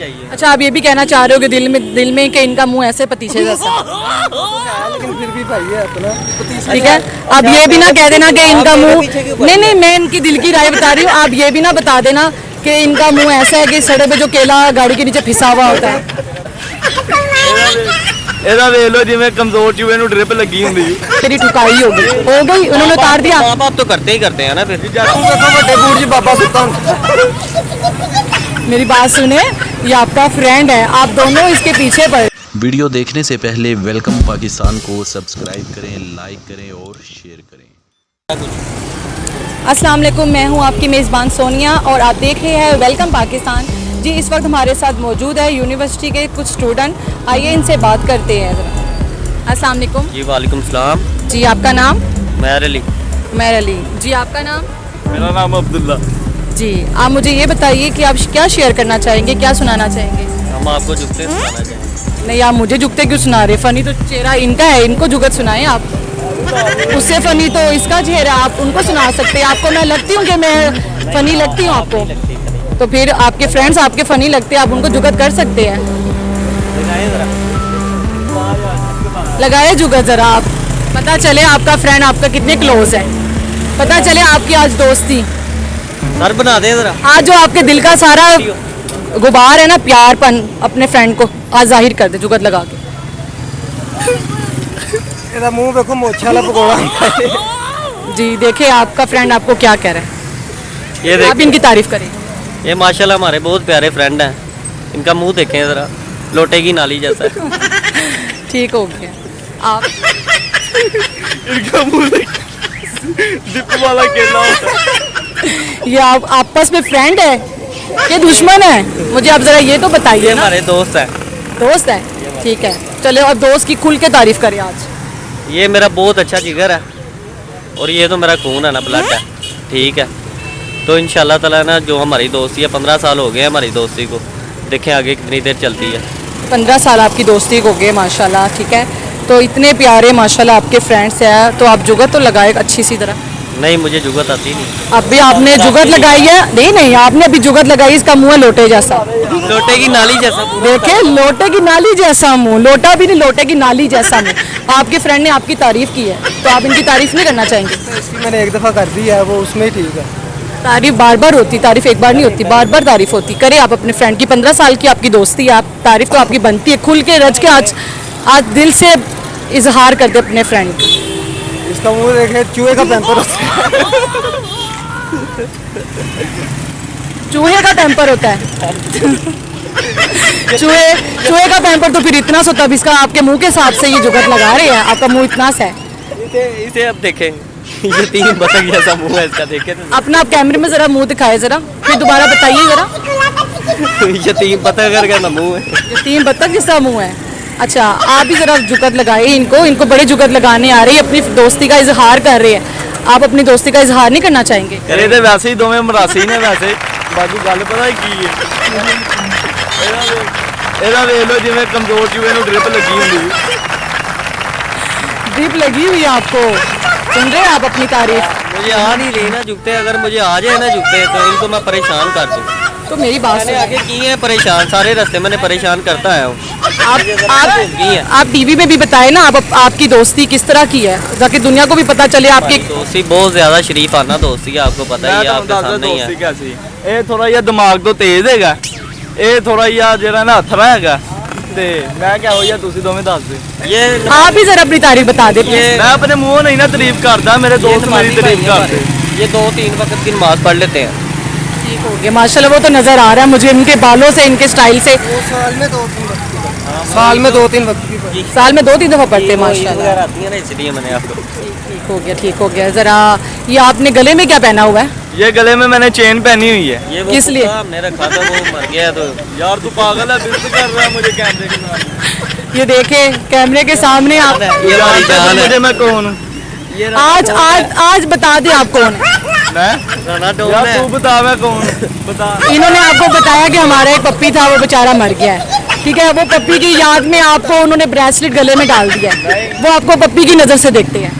चाहिए। अच्छा, आप ये भी कहना चाह रहे हो कि दिल में कि इनका मुंह ऐसे पतीशे जैसा, लेकिन फिर भी भाई है अपना ठीक है। अब ये भी ना कह देना कि इनका मुंह, नहीं मैं इनकी दिल की राय बता रही हूँ। आप ये भी ना बता देना कि इनका मुंह ऐसा है कि सड़क पे जो केला गाड़ी के नीचे फिसा हुआ होता है। ਇਹਦਾ ਵੇਖ ਲਓ ਜਿਵੇਂ ਕਮਜ਼ੋਰ ਚੂਹੇ ਨੂੰ ਡ੍ਰਿਪ ਲੱਗੀ ਹੁੰਦੀ तेरी ठुकाई हो गई, उन्होंने उतार दिया। माँ बाप तो करते ही करते हैं ना फिर। ਜਾਤੂ ਦੇਖੋ ਵੱਡੇ ਬੂਟ 'ਚ ਬਾਬਾ ਸੁੱਤਾ ਹੁੰਦਾ। मेरी बात सुने, ये आपका फ्रेंड है, आप दोनों इसके पीछे पड़े। वीडियो देखने से पहले वेलकम पाकिस्तान को सब्सक्राइब करें, लाइक करें और शेयर करें। अस्सलाम वालेकुम, मैं हूं आपकी मेज़बान सोनिया और आप देख रहे हैं वेलकम पाकिस्तान। जी, इस वक्त हमारे साथ मौजूद है यूनिवर्सिटी के कुछ स्टूडेंट, आइए इनसे बात करते हैं ज़रा। अस्सलाम वालेकुम। जी वालेकुम सलाम। जी, आपका नाम? मैर अली। मैर अली। जी, आपका नाम? ਮੇਰਾ ਨਾਮ ਅਬਦੁੱਲਾ। जी, आप मुझे ये बताइए कि आप क्या शेयर करना चाहेंगे, क्या सुनाना चाहेंगे? हम आपको झुकते सुनाना चाहेंगे। नहीं, आप मुझे झुकते क्यों सुना रहे? फ़नी तो चेहरा इनका है, इनको झुकत सुनाएं आप। उससे फ़नी तो इसका चेहरा, आप उनको सुना सकते हैं। आपको मैं लगती हूँ कि मैं फ़नी लगती हूँ आपको, तो फिर आपके फ्रेंड्स आपके फ़नी लगते हैं, आप उनको जुगत कर सकते हैं। लगाए जुगत ज़रा, आप पता चले आपका फ्रेंड आपका कितने क्लोज है, पता चले आपकी आज दोस्ती। सर बना दे जरा। आज जो आपके दिल का सारा गुबार है ना, प्यारपन, अपने फ्रेंड को आज जाहिर कर दे जुगत लगा के। ਇਹਦਾ ਮੂੰਹ ਵੇਖੋ ਮੋਛੇ वाला पकौड़ा। जी, देखिए आपका फ्रेंड आपको क्या कह रहा है, ये आप इनकी तारीफ करें। ये माशाल्लाह हमारे बहुत प्यारे फ्रेंड हैं। इनका मुंह देखें जरा, लोटे की नाली जैसा है। ठीक हो गया। आप इनका मुंह डिप वाला केला होता है। ये आप आपस में फ्रेंड है कि दुश्मन है, मुझे आप जरा ये तो ये बताइए ना। हमारे दोस्त हैं। दोस्त है, ठीक है। चलो, अब दोस्त की खुल के तारीफ करें आज। ये मेरा बहुत अच्छा जिगर है और ये तो मेरा खून है ना, ब्लड है। ठीक है, तो इंशाल्लाह ताला ना जो हमारी दोस्ती है, 15 साल हो गए हमारी दोस्ती को, देखें आगे कितनी देर चलती है। 15 साल आपकी दोस्ती हो गए माशाल्लाह, ठीक है। तो इतने प्यारे माशाल्लाह आपके फ्रेंड्स हैं, तो आप जुगत तो लगाए अच्छी सी तरह। नहीं, मुझे जुगत आती नहीं। अभी आपने जुगत लगाई है? नहीं, आपने अभी जुगत लगाई, इसका मुंह है लोटे जैसा। लोटे की नाली जैसा। देखे, लोटे की नाली जैसा मुंह, लोटा भी नहीं, लोटे की नाली जैसा मुंह। आपके फ्रेंड ने आपकी तारीफ की है, तो आप इनकी तारीफ नहीं करना चाहेंगे? इसकी मैंने एक दफ़ा कर दी है, वो उसमें ही ठीक है। तारीफ बार बार होती, तारीफ एक बार नहीं होती, बार बार तारीफ होती। करें आप अपने फ्रेंड की, 15 साल की आपकी दोस्ती है, आप तारीफ तो आपकी बनती है। खुल के रज के आज दिल से इजहार कर दे अपने फ्रेंड की। इसका मुंह देखे चूहे का पैम्पर होता है। चूहे का टेम्पर होता है। चूहे का टेम्पर तो फिर इतना सा, तब इसका आपके मुंह के हिसाब से ये जुगत लगा रहे हैं, आपका मुंह इतना सा है। इसे अब देखें, ये 3 बतख जैसा मुंह है इसका, देखे तो। अपना आप कैमरे में जरा मुंह दिखाए, जरा फिर दोबारा बताइए जरा। ये 3 बतख करके ना मुंह है। ये 3 बत्तख जैसा मुंह है। अच्छा, आप भी जरा जुगत लगाए इनको बड़े जुगत लगाने आ रही है, अपनी दोस्ती का इजहार कर रहे हैं। आप अपनी दोस्ती का इजहार नहीं करना चाहेंगे? ਇਹ ਤੇ ਵੈਸੇ ਹੀ ਦੋਵੇਂ ਮਰਾਸੀ ਨੇ ਵੈਸੇ, ਬਾਕੀ ਗੱਲ ਪਤਾ ਹੈ ਕੀ ਹੈ। ਇਹਦਾ ਵੇਖ ਲਓ ਜਿਵੇਂ ਕਮਜ਼ੋਰ ਚੂਹੇ ਨੂੰ ਡ੍ਰਿਪ ਲੱਗੀ ਹੁੰਦੀ। ड्रिप लगी हुई है आपको, सुन रहे हैं आप अपनी तारीफ? मुझे आ नहीं रही ना जुगते, अगर मुझे आ जाए ना जुगते तो इनको मैं परेशान कर दूँ। तो मेरी बात मैंने सुनो। आगे की है परेशान, सारे रास्ते मैंने परेशान करता है आप टीवी में भी बताए ना, आपकी दोस्ती किस तरह की है, ताकि दुनिया को भी पता चले आपकी। दोस्ती बहुत ज्यादा शरीफ आना दोस्ती है, आपको पता ही है, आपके सामने ही है। कैसी ਇਹ ਥੋੜਾ ਜਿਹਾ ਦਿਮਾਗ ਤੋਂ ਤੇਜ਼ ਹੈਗਾ, ਇਹ ਥੋੜਾ ਜਿਹਾ ਜਿਹੜਾ ਨਾ ਹੱਥਰਾ ਹੈਗਾ, ਤੇ ਮੈਂ ਕਿਹਾ ਜਿਹਾ ਤੁਸੀਂ ਦੋਵੇਂ ਦੱਸ ਦਿਓ। ये आप भी जरा अपनी तारीफ बता दे। ਮੈਂ ਆਪਣੇ ਮੂੰਹੋਂ ਨਹੀਂ ਨਾ ਤਾਰੀਫ करता, मेरे दोस्त मेरी तारीफ करते। ये 2-3 वक्त की नमाज पढ़ लेते हैं। ठीक हो गया माशाल्लाह, वो तो नजर आ रहा है मुझे इनके बालों से, इनके स्टाइल से। वो साल में 2-3 वक्त की साल में 2-3 दफा पढ़ते हैं माशाल्लाह। आती है ना, इसलिए मैंने आपको। ठीक हो गया। जरा ये आपने गले में क्या पहना हुआ है? ये गले में मैंने चेन पहनी हुई है। ये वो किस लिए? कुत्ता हमने रखा था, वो मर गया तो। यार तू पागल है, बिल्कुल कर रहा है मुझे कैमरे के सामने। ये देखे कैमरे के सामने आप। ये हमारी जान है। मुझे मैं कौन हूँ? आज बता दे आप कौन है। मैं राना डॉन यार है। तू बता, मैं कौन हूँ? बता। इन्होंने आपको बताया कि हमारा एक पप्पी था, वो बेचारा मर गया है, ठीक है। वो पप्पी की याद में आपको उन्होंने ब्रेसलेट गले में डाल दिया है, वो आपको पप्पी की नज़र से देखते हैं।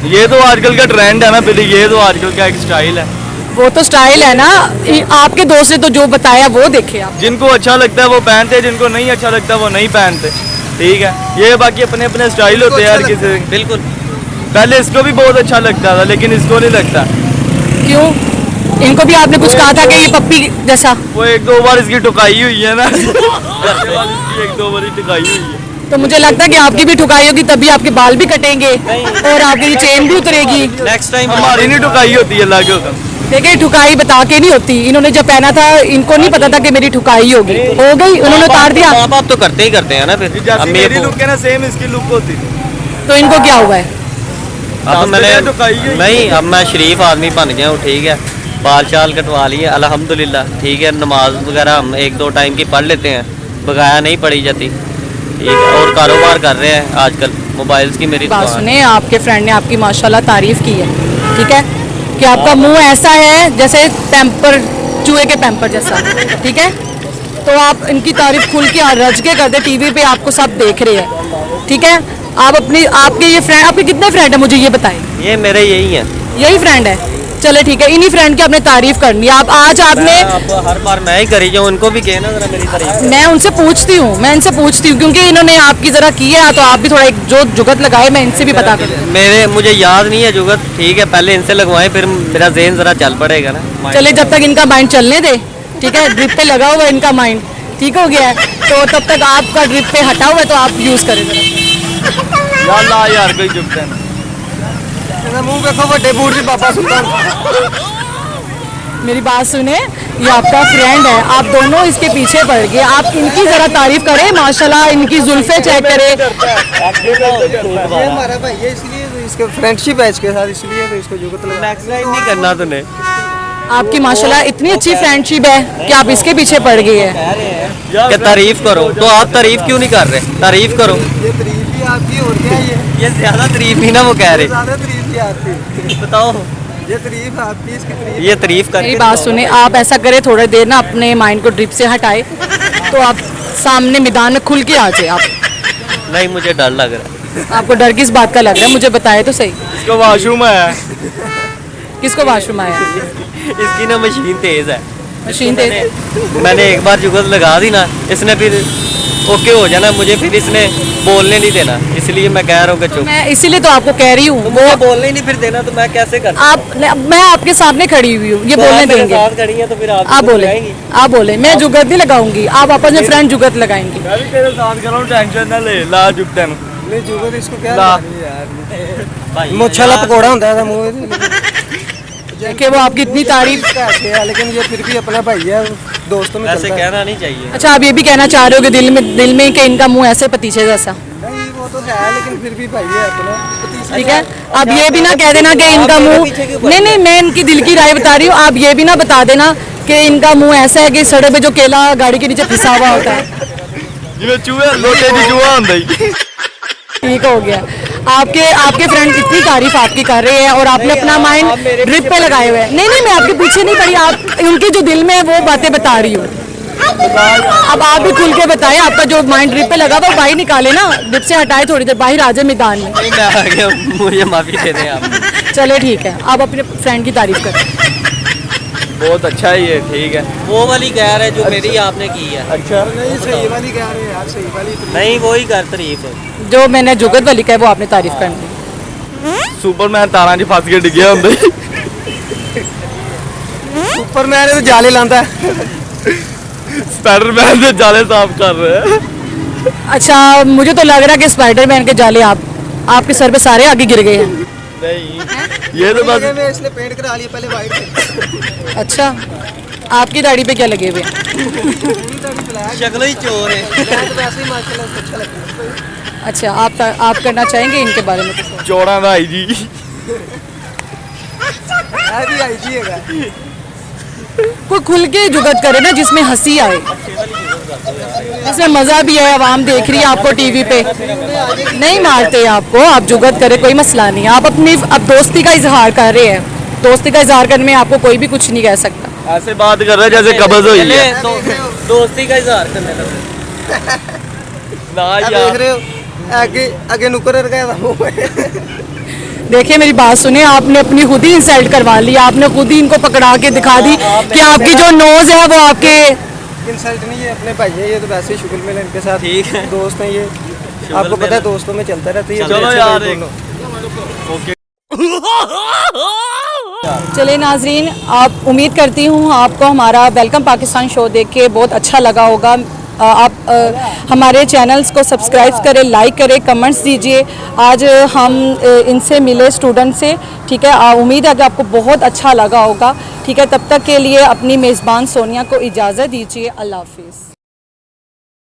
ये तो आजकल का ट्रेंड है ना, फिर ये तो आजकल का एक स्टाइल है। वो तो स्टाइल है ना, आपके दोस्त ने तो जो बताया वो देखे आप। जिनको अच्छा लगता है वो पहनते, जिनको नहीं अच्छा लगता वो नहीं पहनते, ठीक है। ये बाकी अपने अपने स्टाइल होते हैं हर किसी के। बिल्कुल। पहले इसको भी बहुत अच्छा लगता था लेकिन इसको नहीं लगता। क्यों? इनको भी आपने कुछ कहा था कि ये पप्पी जैसा? वो एक दो बार इसकी ठुकाई हुई है ना। इसके बाद इसकी एक दो बार ठुकाई हुई है। तो मुझे लगता है कि आपकी भी ठुकाई होगी, तभी आपके बाल भी कटेंगे और आपकी चेन भी उतरेगी। नेक्स्ट टाइम हमारी नहीं ठुकाई होती है, अल्लाह के हुक्म। देखिए ठुकाई बता के नहीं होती, इन्होंने जब पहना था इनको नहीं पता था कि मेरी ठुकाई होगी, हो गई, उन्होंने उतार दिया। माँ बाप तो करते ही करते हैं ना फिर। जैसे अब मेरी लुक है ना सेम इसकी लुक होती थी। तो इनको क्या हुआ है? अब तो मैंने ठुकाई हुई है। नहीं, अब मैं शरीफ आदमी बन गया हूँ, ठीक है। बाल चाल कटवा लिए अल्हम्दुलिल्लाह, ठीक है। नमाज वगैरह हम एक दो टाइम की पढ़ लेते हैं, बगाया नहीं पड़ी जाती, ठीक है। और कारोबार कर रहे हैं आजकल, मोबाइल्स की मेरी बात दुकान है। सुने, आपके फ्रेंड ने आपकी माशाल्लाह तारीफ की है, ठीक है, कि आपका मुंह ऐसा है जैसे पैम्पर, चूहे के पैम्पर जैसा, ठीक है। तो आप इनकी तारीफ खुल के रज के कर दे, टीवी पे आपको सब देख रहे हैं, ठीक है। आप अपनी, आपके ये फ्रेंड, आपके कितने फ्रेंड है मुझे ये बताएं? ये मेरे यही हैं। यही फ्रेंड है? चले ठीक है, इन्हीं फ्रेंड की आपने तारीफ करनी है। आप आज आपने, अब हर बार मैं ही करी जाऊँ, उनको भी कहना जरा मेरी तारीफ। मैं उनसे पूछती हूँ, मैं इनसे पूछती हूँ क्योंकि इन्होंने आपकी जरा की है, तो आप भी थोड़ा एक जो जुगत लगाए, मैं इनसे भी पता करूँ। मुझे याद नहीं है जुगत, ठीक है। पहले इनसे लगवाएं, फिर मेरा ज़हन जरा चल पड़ेगा ना। चले जब तक इनका माइंड चलने दे, ठीक है। ड्रिप पे लगा हुआ है इनका माइंड, ठीक हो गया है, तो तब तक आपका ड्रिप पे हटा हुआ है, तो आप यूज़ करें जरा। यार ला यार कोई चुपता नहीं। ਇਹਦਾ ਮੂੰਹ ਵੇਖੋ ਵੱਡੇ ਬੂਟ ਦੀ ਬਾਬਾ ਸੁਲਤਾਨ। मेरी बात सुने, ये आपका फ्रेंड है, आप दोनों इसके पीछे पड़ गए, आप इनकी जरा तारीफ करें, माशाल्लाह इनकी जुल्फे चेक करें। ये हमारा भाई है इसलिए तो इसके फ्रेंडशिप है इसके साथ, इसलिए तो इसको जुगत लगा। नहीं करना तूने। आपकी माशाल्लाह इतनी अच्छी फ्रेंडशिप है कि आप इसके पीछे पड़ गए हैं। क्या तारीफ करो, तो आप तारीफ क्यों नहीं कर रहे? तारीफ करो। ये तारीफ ही आपकी और क्या है ये ज्यादा तारीफ नहीं ना वो कह रहे। ज़्यादा तारीफ ही आपकी। बताओ, ये तारीफ आपकी, इसकी तारीफ। ये तारीफ कर। मेरी बात सुने, आप ऐसा करें, थोड़ी देर ना अपने माइंड को ड्रिप से हटाए, तो आप सामने मैदान में खुल के आ जाए। आप, नहीं, मुझे डर लग रहा है। आपको डर किस बात का लग रहा है, मुझे बताए तो सही। इसको वॉशरूम है। किसको वॉशरूम आया? इसकी ना मशीन तेज है। मशीन तेज? मैंने एक बार जुगत लगा दी ना, इसने फिर ओके हो जाना, मुझे फिर इसने बोलने नहीं देना, इसलिए मैं कह रहा हूँ कि चुप। मैं इसीलिए तो आपको कह रही हूँ, वो बोलने ही नहीं फिर देना, तो मैं कैसे कर? आप, मैं आपके सामने खड़ी हुई हूँ, ये बोलने मेरे देंगे? साथ खड़ी है तो फिर आप बोले, आप बोले, मैं जुगत नहीं लगाऊंगी, आप आपस में फ्रेंड जुगत लगाएंगे। मैं भी तेरे साथ कर रहा हूँ, टेंशन ना ले। ला चुपता नहीं। नहीं जुगत इसको क्या ला। लगानी यार। भाई मुच्छा वाला पकौड़ा होता है मुंह। देखिए वो आपकी इतनी तारीफ। लेकिन ये फिर भी अपना भाई है, दोस्तों में ऐसे चलता है। कहना नहीं चाहिए। अच्छा, आप ये भी कहना चाह रहे हो कि दिल में कि इनका मुंह ऐसे पतीछे जैसा, नहीं वो तो है, लेकिन फिर भी भाई है अपना। ठीक है। आप ये भी ना कह देना कि इनका मुंह, नहीं नहीं, मैं इनकी दिल की राय बता रही हूँ, आप ये भी ना बता देना कि इनका मुंह ऐसा है कि सड़क पे जो केला गाड़ी के नीचे फिसा हुआ होता है। जिਵੇਂ चूहे लोटे दी चूहा ਹੁੰਦਾ ही। ठीक हो गया। आपके फ्रेंड इतनी तारीफ आपकी कर रहे हैं और आपने अपना माइंड ड्रिप पे लगाए हुए हैं। नहीं नहीं, मैं आपके पीछे नहीं पड़ी, आप उनकी जो दिल में है वो बातें बता रही हूँ। अब आप भी खुल के बताएं, आपका जो माइंड ड्रिप पे लगा हुआ बाहर निकाले ना, ड्रिप से हटाए, थोड़ी देर बाहर आ जाए मैदान में। नहीं, मैं आ गया, मुझे माफी दे दें आप। चले ठीक है, आप अपने फ्रेंड की तारीफ करें। बहुत अच्छा है ये, ठीक है। वो वाली कह रहे जो मेरी आपने की है। अच्छा नहीं सही वाली कह रहे हैं यार, सही वाली तो नहीं, वो ही कर तारीफ। जो मैंने जुगत वाली कहा वो आपने तारीफ करनी। सुपरमैन तारा च फस के डिग्गे होंगे। सुपरमैन तो जाले लांदा है। स्पाइडरमैन से जाले साफ कर रहे हैं। अच्छा, मुझे तो लग रहा है कि स्पाइडरमैन के जाले आपके सर पे सारे आगे गिर गए हैं। नहीं, ये तो बस मैं इसने पेंट करा लिया पहले वाइट। अच्छा, आपकी दाढ़ी पे क्या लगे हुए हैं? शक्ल ही चोर है। वैसे ही माशाल्लाह अच्छा लगता है। अच्छा, आप करना चाहेंगे इनके बारे में कुछ? चौड़ा भाई जी। है भी आई जी है। कोई खुल के जुगत करे ना जिसमें हंसी आए, जिसमें मजा भी है, आवाम देख रही है आपको टीवी पे। नहीं मारते आपको, आप जुगत करे, कोई मसला नहीं। आप अपनी अब दोस्ती का इजहार कर रहे हैं, दोस्ती का इजहार करने में आपको कोई भी कुछ नहीं कह सकता। ऐसे बात कर रहे हैं जैसे कब्ज हुई है। दोस्ती का इजहार करने लगे। ना देख यार, रहे हो आगे आगे नुकर लगाया था मुंह में। देखिए मेरी बात सुने, आपने अपनी खुद ही इंसल्ट करवा ली, आपने खुद ही इनको पकड़ा के दिखा दी कि आपकी जो नोज है वो आपके इंसल्ट नहीं है, अपने भाई है ये, तो वैसे ही शुक्र मिल इनके साथ ठीक है। दोस्त हैं ये, आपको पता है दोस्तों में चलता रहता है ये। चलो अच्छे यार भाई एक- दोनों। ओके चले नाजरीन, आप उम्मीद करती हूँ आपको हमारा वेलकम पाकिस्तान शो देख के बहुत अच्छा लगा होगा। आप हमारे चैनल्स को सब्सक्राइब करें, लाइक करें, कमेंट्स दीजिए। आज हम इनसे मिले स्टूडेंट से, ठीक है। उम्मीद है कि आपको बहुत अच्छा लगा होगा, ठीक है। तब तक के लिए अपनी मेज़बान सोनिया को इजाज़त दीजिए। अल्लाह हाफिज़।